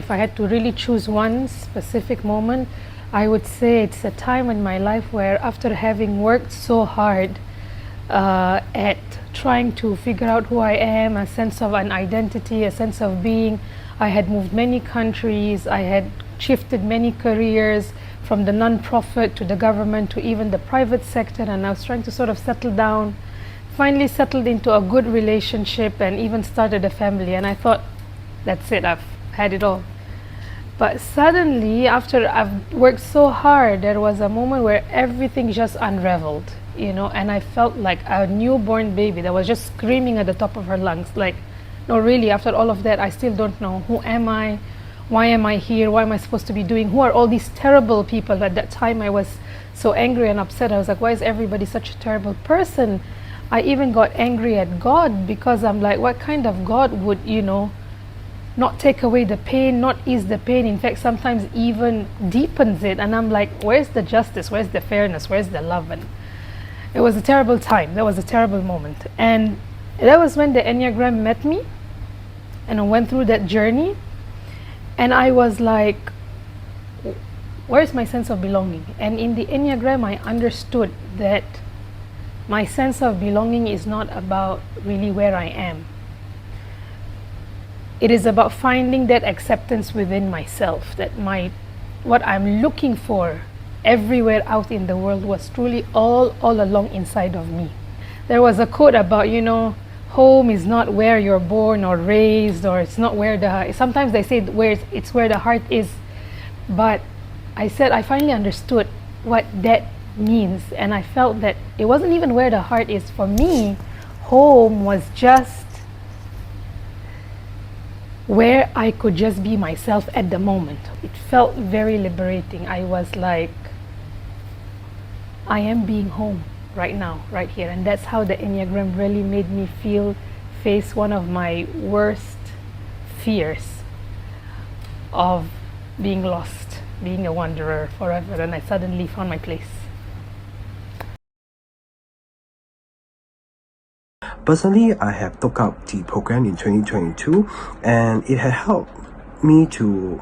if I had to really choose one specific moment, I would say it's a time in my life where, after having worked so hard at trying to figure out who I am, a sense of an identity, a sense of being, I had moved many countries, I had shifted many careers from the non-profit to the government to even the private sector, and I was trying to sort of settle down, finally settled into a good relationship and even started a family, and I thought, that's it, I've had it all. But suddenly, after I've worked so hard, there was a moment where everything just unraveled, and I felt like a newborn baby that was just screaming at the top of her lungs, like, no, really, after all of that, I still don't know. Who am I? Why am I here? What am I supposed to be doing? Who are all these terrible people? At that time, I was so angry and upset. I was like, why is everybody such a terrible person? I even got angry at God, because I'm like, what kind of God would, not take away the pain, not ease the pain, in fact, sometimes even deepens it. And I'm like, where's the justice? Where's the fairness? Where's the love? And it was a terrible time. That was a terrible moment. And that was when the Enneagram met me, and I went through that journey. And I was like, where's my sense of belonging? And in the Enneagram, I understood that my sense of belonging is not about really where I am. It is about finding that acceptance within myself, that what I'm looking for everywhere out in the world was truly all along inside of me. There was a quote about, home is not where you're born or raised, or it's not where sometimes they say it's where the heart is. But I said I finally understood what that means, and I felt that it wasn't even where the heart is. For me, home was just where I could just be myself at the moment. It felt very liberating. I was like, I am being home right now, right here. And that's how the Enneagram really made me face one of my worst fears of being lost, being a wanderer forever. And I suddenly found my place. Personally, I have took up the program in 2022, and it has helped me to,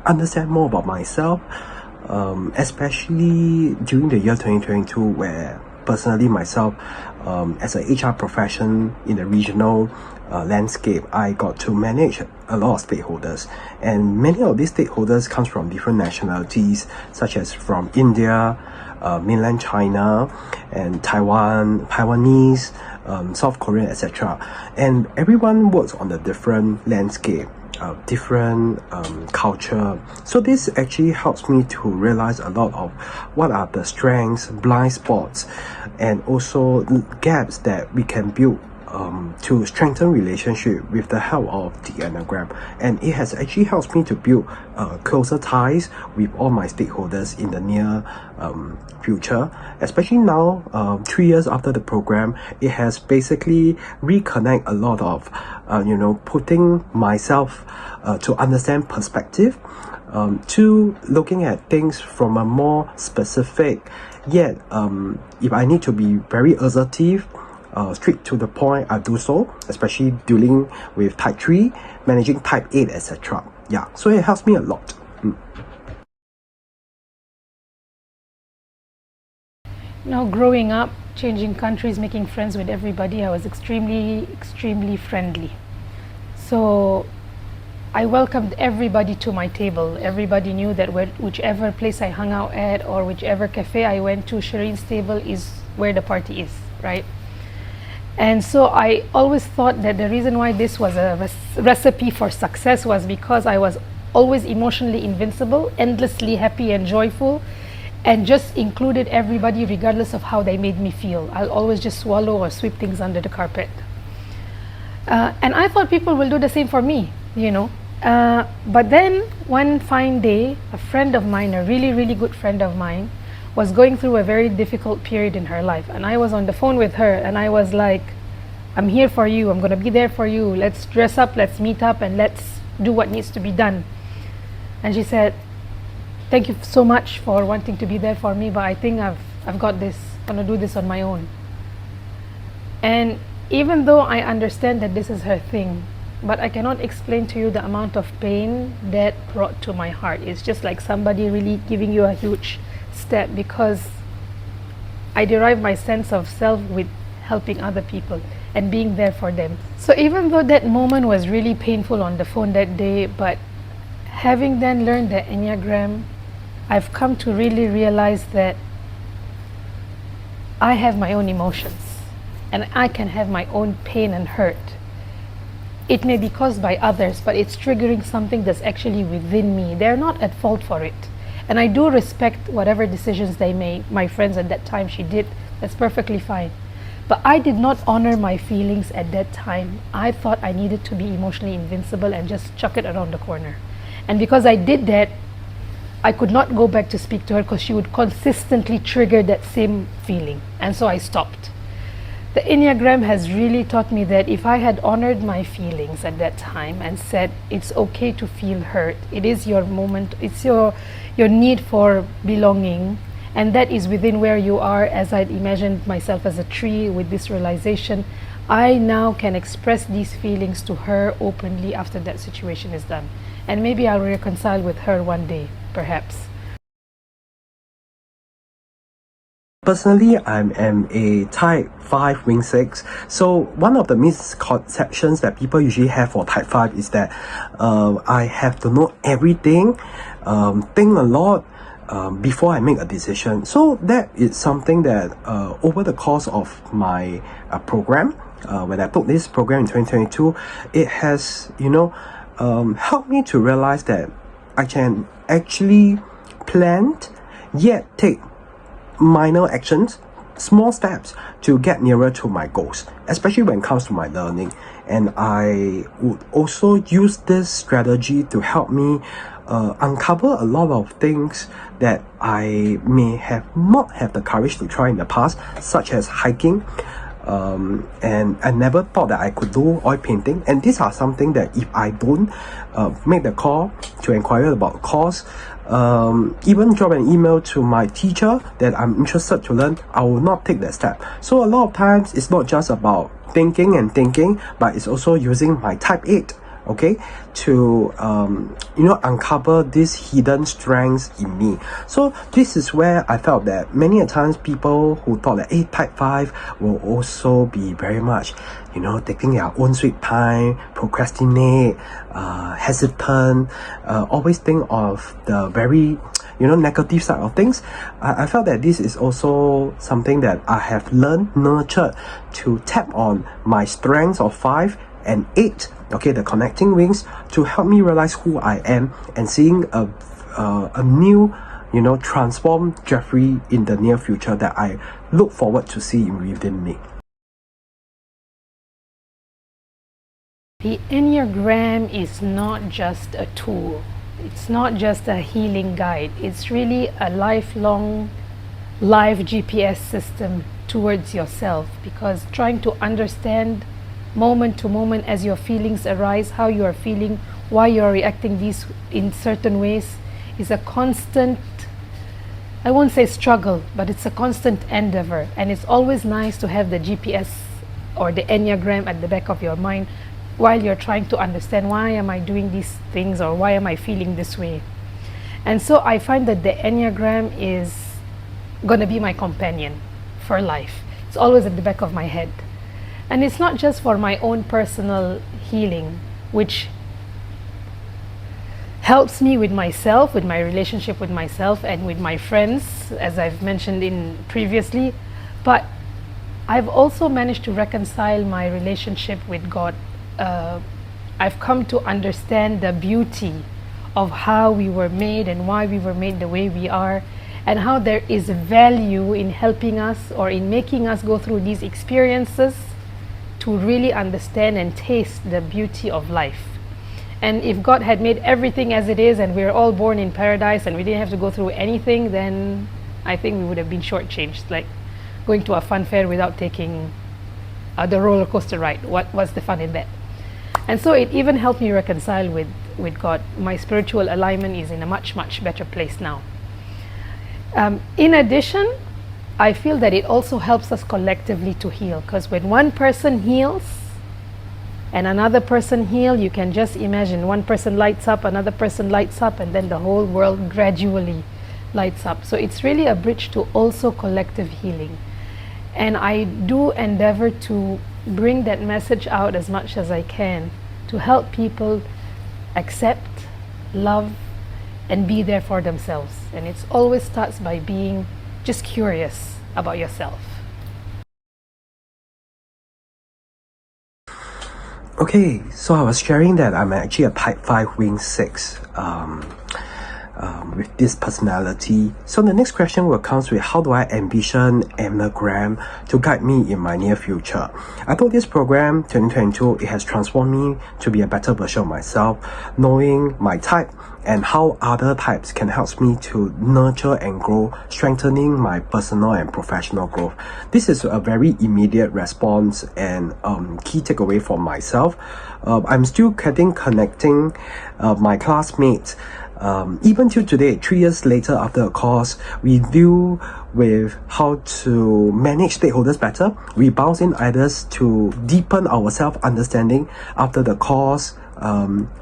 understand more about myself, especially during the year 2022, where personally myself, as an HR profession in the regional landscape, I got to manage a lot of stakeholders, and many of these stakeholders comes from different nationalities, such as from India, mainland China, and Taiwanese, South Korea, etc. And everyone works on a different landscape, different culture. So this actually helps me to realize a lot of what are the strengths, blind spots, and also gaps that we can build to strengthen relationship with the help of the Enneagram. And it has actually helped me to build closer ties with all my stakeholders in the near future. Especially now, 3 years after the program, it has basically reconnect a lot of putting myself to understand perspective, to looking at things from a more specific, yet if I need to be very assertive, straight to the point, I do so, especially dealing with type 3, managing type 8, etc. Yeah, so it helps me a lot. Growing up, changing countries, making friends with everybody, I was extremely friendly. So I welcomed everybody to my table. Everybody knew that whichever place I hung out at or whichever cafe I went to, Sherin's table is where the party is, right? And so I always thought that the reason why this was a recipe for success was because I was always emotionally invincible, endlessly happy and joyful, and just included everybody regardless of how they made me feel. I'll always just swallow or sweep things under the carpet. And I thought people will do the same for me, But then one fine day, a friend of mine, a really good friend of mine, was going through a very difficult period in her life. And I was on the phone with her, and I was like, I'm here for you. I'm going to be there for you. Let's dress up, let's meet up, and let's do what needs to be done. And she said, thank you so much for wanting to be there for me, but I think I've got this. I'm going to do this on my own. And even though I understand that this is her thing, but I cannot explain to you the amount of pain that brought to my heart. It's just like somebody really giving you a huge step, because I derive my sense of self with helping other people and being there for them. So even though that moment was really painful on the phone that day, but having then learned the Enneagram, I've come to really realize that I have my own emotions and I can have my own pain and hurt. It may be caused by others, but it's triggering something that's actually within me. They're not at fault for it. And I do respect whatever decisions they made. My friends at that time, she did. That's perfectly fine. But I did not honor my feelings at that time. I thought I needed to be emotionally invincible and just chuck it around the corner. And because I did that, I could not go back to speak to her because she would consistently trigger that same feeling. And so I stopped. The Enneagram has really taught me that if I had honored my feelings at that time and said it's okay to feel hurt, it is your moment, it's your need for belonging, and that is within where you are. As I'd imagined myself as a tree with this realization, I now can express these feelings to her openly after that situation is done. And maybe I'll reconcile with her one day, perhaps. Personally, I am a type 5 wing 6. So one of the misconceptions that people usually have for type 5 is that I have to know everything, think a lot before I make a decision. So that is something that over the course of my program, when I took this program in 2022, it has, helped me to realize that I can actually plan yet take minor actions, small steps to get nearer to my goals, especially when it comes to my learning. And I would also use this strategy to help me uncover a lot of things that I may have not had the courage to try in the past, such as hiking. And I never thought that I could do oil painting, and these are something that if I don't make the call to inquire about course, even drop an email to my teacher that I'm interested to learn, I will not take that step. So a lot of times it's not just about thinking, but it's also using my type 8, okay, to uncover these hidden strengths in me. So this is where I felt that many a times people who thought that type 5 will also be very much taking their own sweet time, procrastinate, hesitant, always think of the very negative side of things. I felt that this is also something that I have learned, nurtured, to tap on my strengths of 5 and 8, okay, the connecting wings, to help me realize who I am and seeing a new, transformed Jeffrey in the near future that I look forward to see within me. The Enneagram is not just a tool. It's not just a healing guide. It's really a lifelong live GPS system towards yourself, because trying to understand moment to moment as your feelings arise, how you are feeling, why you are reacting these in certain ways, is a constant, I won't say struggle, but it's a constant endeavor. And it's always nice to have the GPS or the Enneagram at the back of your mind while you're trying to understand, why am I doing these things, or why am I feeling this way. And so I find that the Enneagram is going to be my companion for life. It's always at the back of my head. And it's not just for my own personal healing, which helps me with myself, with my relationship with myself and with my friends, as I've mentioned in previously, but I've also managed to reconcile my relationship with God. I've come to understand the beauty of how we were made and why we were made the way we are, and how there is value in helping us or in making us go through these experiences to really understand and taste the beauty of life. And if God had made everything as it is and we're all born in paradise and we didn't have to go through anything, then I think we would have been shortchanged, like going to a fun fair without taking the roller coaster ride. What's the fun in that? And so it even helped me reconcile with God. My spiritual alignment is in a much, much better place now. In addition, I feel that it also helps us collectively to heal, because when one person heals and another person heal, you can just imagine one person lights up, another person lights up, and then the whole world gradually lights up. So it's really a bridge to also collective healing. And I do endeavor to bring that message out as much as I can to help people accept, love, and be there for themselves. And it always starts by being just curious about yourself. Okay, so I was sharing that I'm actually a type 5 wing 6 with this personality. So the next question will come with, how do I envision Enneagram to guide me in my near future? I thought this program 2022, it has transformed me to be a better version of myself, knowing my type and how other types can help me to nurture and grow, strengthening my personal and professional growth. This is a very immediate response and key takeaway for myself. I'm still connecting my classmates. Even till today, 3 years later after a course, we deal with how to manage stakeholders better. We bounce in ideas to deepen our self-understanding after the course.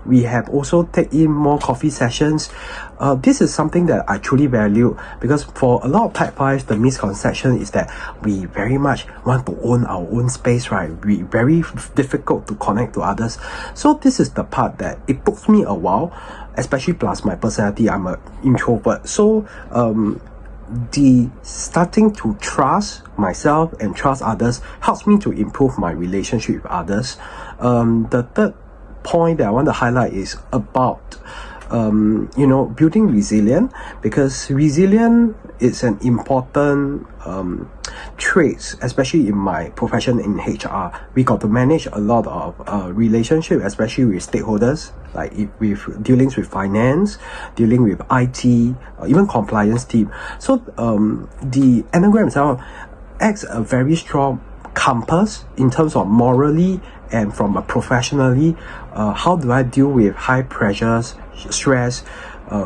We have also taken in more coffee sessions. This is something that I truly value, because for a lot of type 5s, the misconception is that we very much want to own our own space, right? We very difficult to connect to others. So this is the part that it took me a while, especially plus my personality, I'm an introvert. So the starting to trust myself and trust others helps me to improve my relationship with others. The third point that I want to highlight is about building resilience, because resilience is an important trait, especially in my profession in HR. We got to manage a lot of relationship, especially with stakeholders, like with dealings with finance, dealing with IT, even compliance team. So the Enneagram itself acts a very strong compass in terms of morally and from a professionally, how do I deal with high pressures, stress,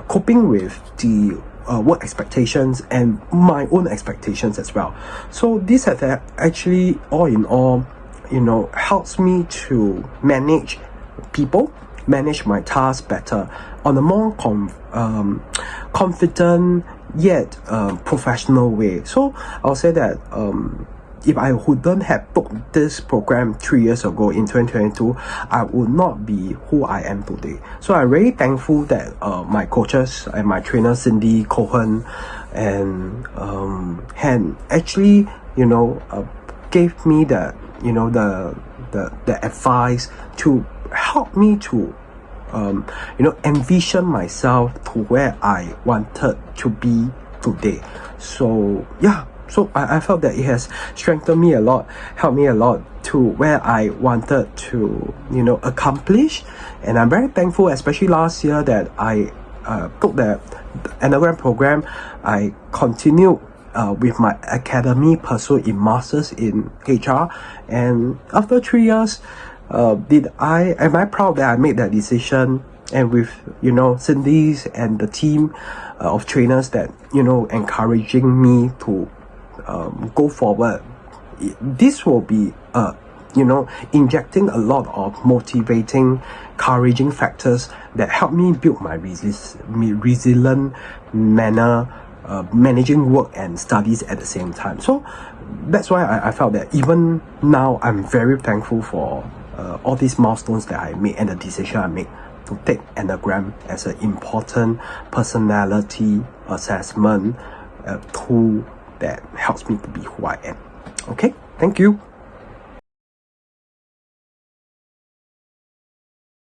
coping with the work expectations and my own expectations as well. So this has actually, all in all, helps me to manage people, manage my tasks better on a more confident yet professional way. So I'll say that if I wouldn't have booked this program 3 years ago in 2022, I would not be who I am today. So I'm very thankful that my coaches and my trainer Cindy Cohen and actually gave me the advice to help me to envision myself to where I wanted to be today. So yeah. So I felt that it has strengthened me a lot, helped me a lot to where I wanted to, accomplish. And I'm very thankful, especially last year, that I took the Enneagram program. I continued with my academy pursuit in Masters in HR. And after 3 years, am I proud that I made that decision? And with, Cindy's and the team of trainers that, encouraging me to go forward. This will be injecting a lot of motivating, encouraging factors that help me build my resilient manner, managing work and studies at the same time. So that's why I felt that even now I'm very thankful for all these milestones that I made and the decision I made to take Enneagram as an important personality assessment tool that helps me to be who I am. Okay, thank you.